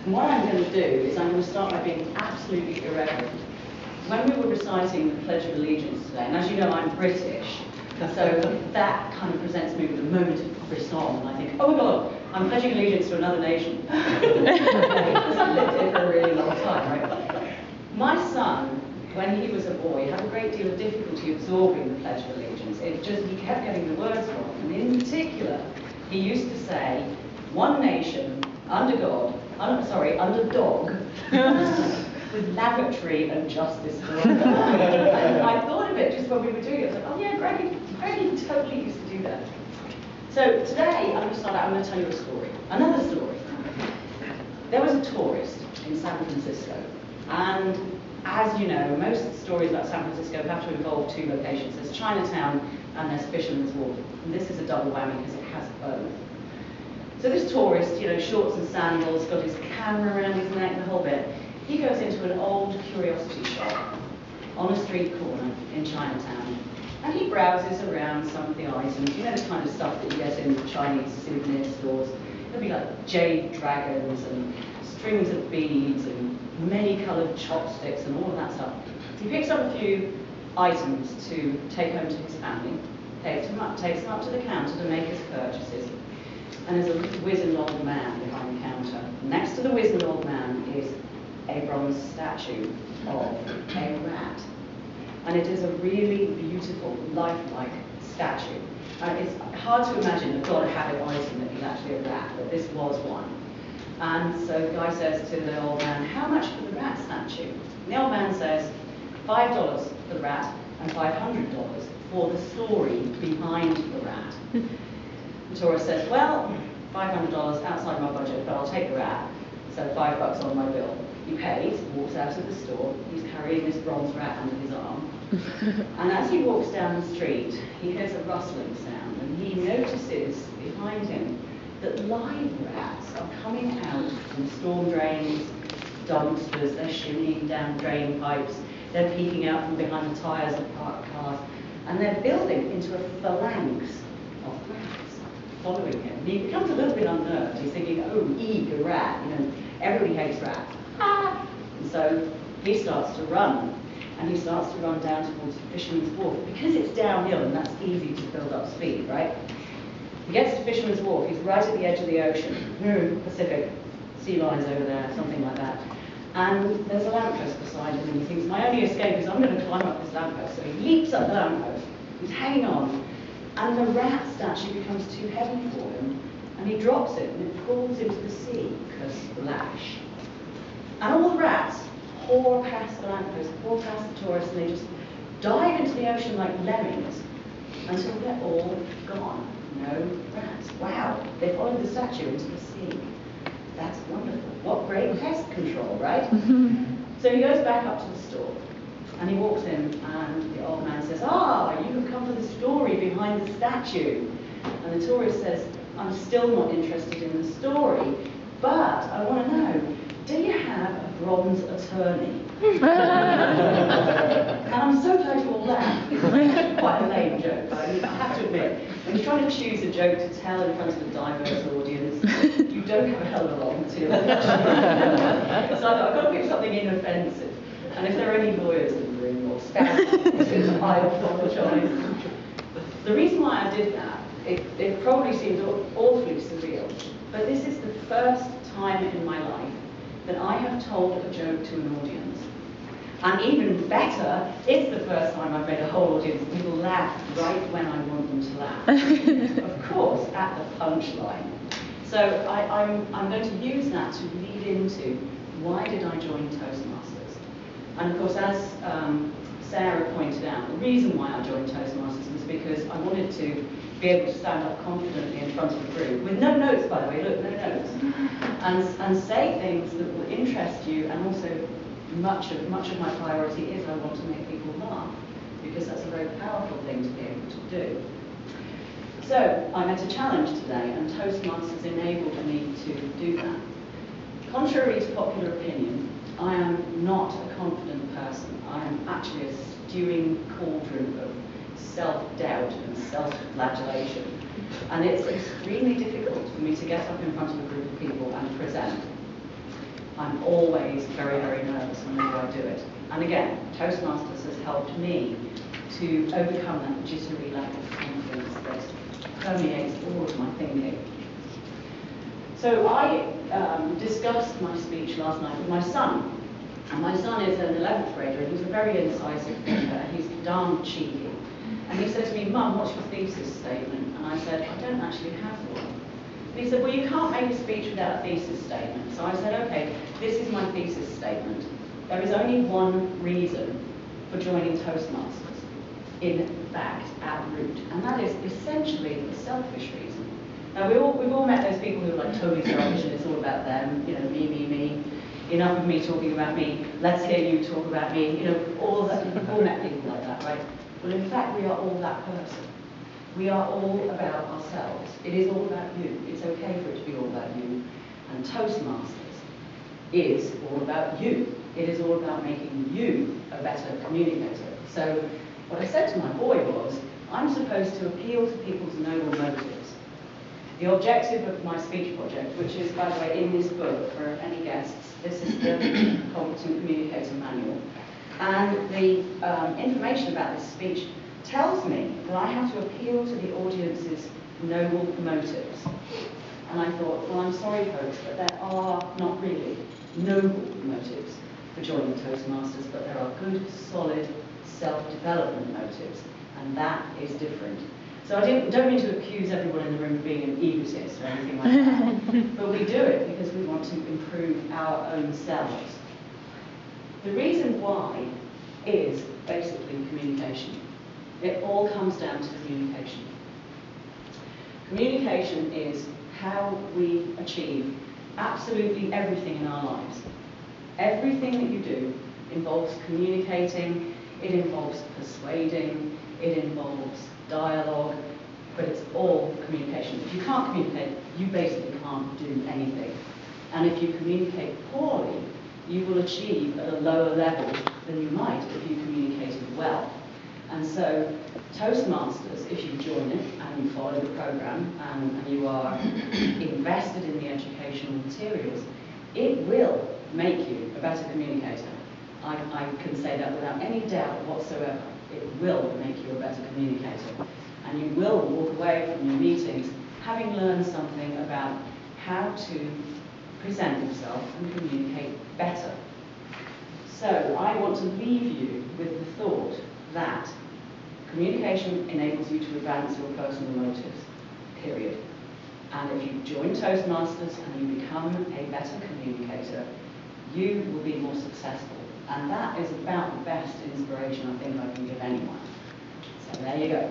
And what I'm going to do is I'm going to start by being absolutely irreverent. When we were reciting the Pledge of Allegiance today, and as you know, I'm British, so that kind of presents me with a moment of frisson, and I think, oh my God, I'm pledging allegiance to another nation. Because I've lived here for a really long time, right? My son, when he was a boy, had a great deal of difficulty absorbing the Pledge of Allegiance. He kept getting the words wrong, and in particular, he used to say, one nation, under God, under dog, with lavatory and justice for all. And I thought of it just when we were doing it. I was like, oh yeah, Greggy totally used to do that. So today, I'm going to tell you a story, another story. There was a tourist in San Francisco, and as you know, most stories about San Francisco have to involve two locations. There's Chinatown and there's Fisherman's Wharf. And this is a double whammy because it has both. So this tourist, shorts and sandals, got his camera around his neck, the whole bit. He goes into an old curiosity shop on a street corner in Chinatown, and he browses around some of the items, the kind of stuff that you get in Chinese souvenir stores. There'll be like jade dragons and strings of beads and many-coloured chopsticks and all of that stuff. He picks up a few items to take home to his family, takes them up to the counter to make his purchases. And there's a wizened old man behind the counter. Next to the wizened old man is a bronze statue of a rat. And it is a really beautiful, lifelike statue. It's hard to imagine a God-habit item that is actually a rat, but this was one. And so the guy says to the old man, how much for the rat statue? And the old man says, $5 for the rat and $500 for the story behind the rat. The tourist says, well, $500 outside my budget, but I'll take the rat, so $5 on my bill. He pays, walks out of the store, he's carrying this bronze rat under his arm. And as he walks down the street, he hears a rustling sound, and he notices behind him that live rats are coming out from storm drains, dumpsters, they're shimmying down drain pipes, they're peeking out from behind the tyres of parked cars, and they're building into a phalanx of rats following him. And he becomes a little bit unnerved. He's thinking, oh, eager rat, everybody hates rats. Ah! And so he starts to run, and he starts to run down towards Fisherman's Wharf. Because it's downhill and that's easy to build up speed, right? He gets to Fisherman's Wharf, he's right at the edge of the ocean, Pacific, sea lines over there, something like that. And there's a lamppost beside him, and he thinks, my only escape is I'm going to climb up this lamppost. So he leaps up the lamppost, he's hanging on, and the rat statue becomes too heavy for him, and he drops it, and it falls into the sea, splash. And all the rats pour past the lamppost, pour past the tourists, and they just dive into the ocean like lemmings until they're all gone. No rats. Wow, they followed the statue into the sea. That's wonderful. What great pest control, right? So he goes back up to the store, and he walks in, and the old man says, ah, you have come for the story behind the statue. And the tourist says, I'm still not interested in the story, but I want to know, do you have a bronze attorney? And I'm so glad you all laughed. It's quite a lame joke, but I have to admit, when you're trying to choose a joke to tell in front of a diverse audience, you don't have a hell of a lot of material. So I thought, I've got to pick something inoffensive. And if there are any lawyers in the room or spouses, I apologise. The reason why I did that, it probably seems awfully surreal, but this is the first time in my life that I have told a joke to an audience. And even better, it's the first time I've made a whole audience and people laugh right when I want them to laugh. Of course, at the punchline. So I'm going to use that to lead into why did I join Toastmasters? And of course, as Sarah pointed out, the reason why I joined Toastmasters was because I wanted to be able to stand up confidently in front of a group, with no notes, by the way, look, no notes, and say things that will interest you, and also much of my priority is I want to make people laugh, because that's a very powerful thing to be able to do. So I met a challenge today, and Toastmasters enabled me to do that. Contrary to popular opinion, I am not a confident person. I am actually a stewing cauldron of self-doubt and self-flagellation. And it's extremely difficult for me to get up in front of a group of people and present. I'm always very, very nervous whenever I do it. And again, Toastmasters has helped me to overcome that jittery lack of confidence that permeates all of my thinking. So I discussed my speech last night with my son. And my son is an 11th grader, and he's a very incisive thinker, and he's darn cheeky. And he said to me, "Mum, what's your thesis statement?" And I said, "I don't actually have one." And he said, "Well, you can't make a speech without a thesis statement." So I said, "Okay, this is my thesis statement. There is only one reason for joining Toastmasters, in fact, at root, and that is essentially the selfish reason." Now, we've all met those people who are like totally selfish, and it's all about them, you know, me. Enough of me talking about me, let's hear you talk about me, you know, all that. We've all met people like that, right? Well, in fact, we are all that person. We are all about ourselves. It is all about you. It's okay for it to be all about you. And Toastmasters is all about you. It is all about making you a better communicator. So what I said to my boy was, I'm supposed to appeal to people's noble motives. The objective of my speech project, which is, by the way, in this book for any guests, this is the Competent Communicator Manual. And the information about this speech tells me that I have to appeal to the audience's noble motives. And I thought, well, I'm sorry, folks, but there are not really noble motives for joining Toastmasters, but there are good, solid self-development motives, and that is different. So I don't mean to accuse everyone in the room of being an egotist or anything like that, but we do it because we want to improve our own selves. The reason why is basically communication. It all comes down to communication. Communication is how we achieve absolutely everything in our lives. Everything that you do involves communicating, it involves persuading, it involves dialogue, but it's all communication. If you can't communicate, you basically can't do anything. And if you communicate poorly, you will achieve at a lower level than you might if you communicated well. And so Toastmasters, if you join it and you follow the program and you are invested in the educational materials, it will make you a better communicator. I can say that without any doubt whatsoever. It will make you a better communicator. And you will walk away from your meetings having learned something about how to present yourself and communicate better. So I want to leave you with the thought that communication enables you to advance your personal motives, period. And if you join Toastmasters and you become a better communicator, you will be more successful. And that is about the best inspiration I think I can give anyone. So there you go.